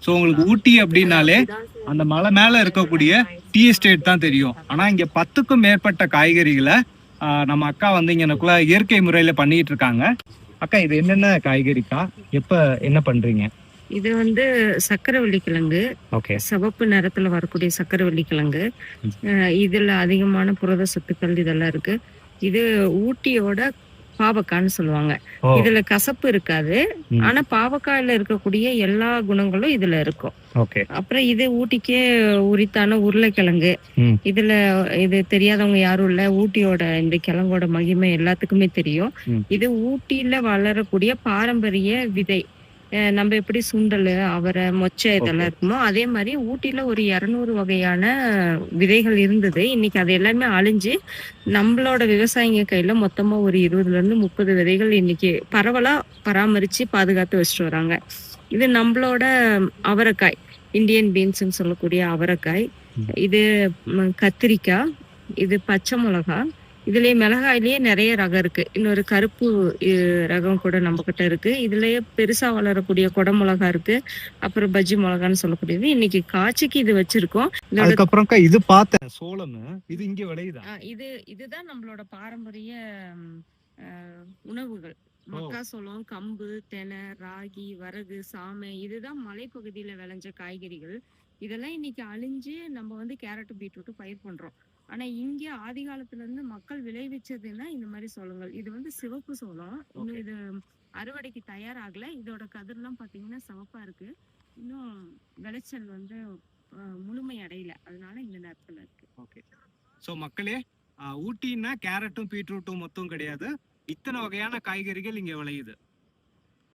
So உங்களுக்கு ஊட்டி அப்படின்னாலே அந்த மலை மேல இருக்கக்கூடிய டீ எஸ்டேட் தான் தெரியும். ஆனா இங்க 10க்கும் மேற்பட்ட காய்கறிகளை நம்ம அக்கா வந்து இங்கனக்குள்ள இயற்கை முறையில பண்ணிட்டு இருக்காங்க. அக்கா இது என்னென்ன காய்கறிக்கா, எப்ப என்ன பண்றீங்க? இது வந்து சக்கரவள்ளி கிழங்கு. ஓகே. சிவப்பு நிறத்துல வரக்கூடிய சக்கரவள்ளி கிழங்கு. இதுல அதிகமான புரத சத்துக்கள் இதெல்லாம் இருக்கு. இது ஊட்டியோட பாவக்கான்னு சொல்லுவாங்க. இதுல கசப்பு இருக்காது. ஆனா பாவக்காயில இருக்கக்கூடிய எல்லா குணங்களும் இதுல இருக்கும். ஓகே. அப்புறம் இது ஊட்டிக்கே உரித்தான உருளைக்கிழங்கு. இதுல இது தெரியாதவங்க யாரும் இல்ல. ஊட்டியோட இந்த கிழங்கோட மகிமை எல்லாத்துக்குமே தெரியும். இது ஊட்டியில வளரக்கூடிய பாரம்பரிய விதை. நம்ம எப்படி சுண்டல், அவரை, மொச்சை இதெல்லாம் இருக்குமோ அதே மாதிரி ஊட்டியில ஒரு 200 வகையான விதைகள் இருந்தது. இன்னைக்கு அது எல்லாமே அழிஞ்சு நம்மளோட விவசாயிங்க கையில மொத்தமா ஒரு 20ல இருந்து 30 விதைகள் இன்னைக்கு பரவலா பராமரிச்சு பாதுகாத்து வச்சுட்டு வராங்க. இது நம்மளோட அவரைக்காய், இந்தியன் பீன்ஸ்ன்னு சொல்லக்கூடிய அவரைக்காய். இது கத்திரிக்காய், இது பச்சை மிளகாய். இதுலயே மிளகாயிலேயே நிறைய ரகம் இருக்கு. இன்னொரு கருப்பு ரகம் கூட நம்ம கிட்ட இருக்கு. இதுலயே பெருசா வளரக்கூடிய கொடை மிளகா இருக்கு. அப்புறம் பஜ்ஜி மிளகான்னு சொல்லக்கூடியது. இன்னைக்கு காய்ச்சிக்கு இது வச்சிருக்கோம். அதுக்கப்புறம் இது பார்த்தேன் சோளம், இது இங்க விளையுதா? இதுதான் நம்மளோட பாரம்பரிய உணவுகள். மக்காசோளம், கம்பு, தெனை, ராகி, வரகு, சாமை இதுதான் மலைப்பகுதியில விளைஞ்ச காய்கறிகள். இதெல்லாம் இன்னைக்கு அழிஞ்சு நம்ம வந்து கேரட், பீட்ரூட் பயிர் பண்றோம். ஆனா இங்க ஆதி காலத்துல இருந்து மக்கள் விளைவிச்சதுன்னா இந்த மாதிரி சோளங்கள். இது வந்து சிவப்பு சோளம். இன்னும் இது அறுவடைக்கு தயாராகல. இதோட கதிர்லாம் பாத்தீங்கன்னா சிவப்பா இருக்கு. இன்னும் விளைச்சல் வந்து முழுமை அடையல. அதனால இந்த நேரத்துல இருக்கு. ஓகே. சோ மக்களே, ஊட்டின்னா கேரட்டும் பீட்ரூட்டும் மொத்தம் கிடையாது, இத்தனை வகையான காய்கறிகள் இங்க விளையுது.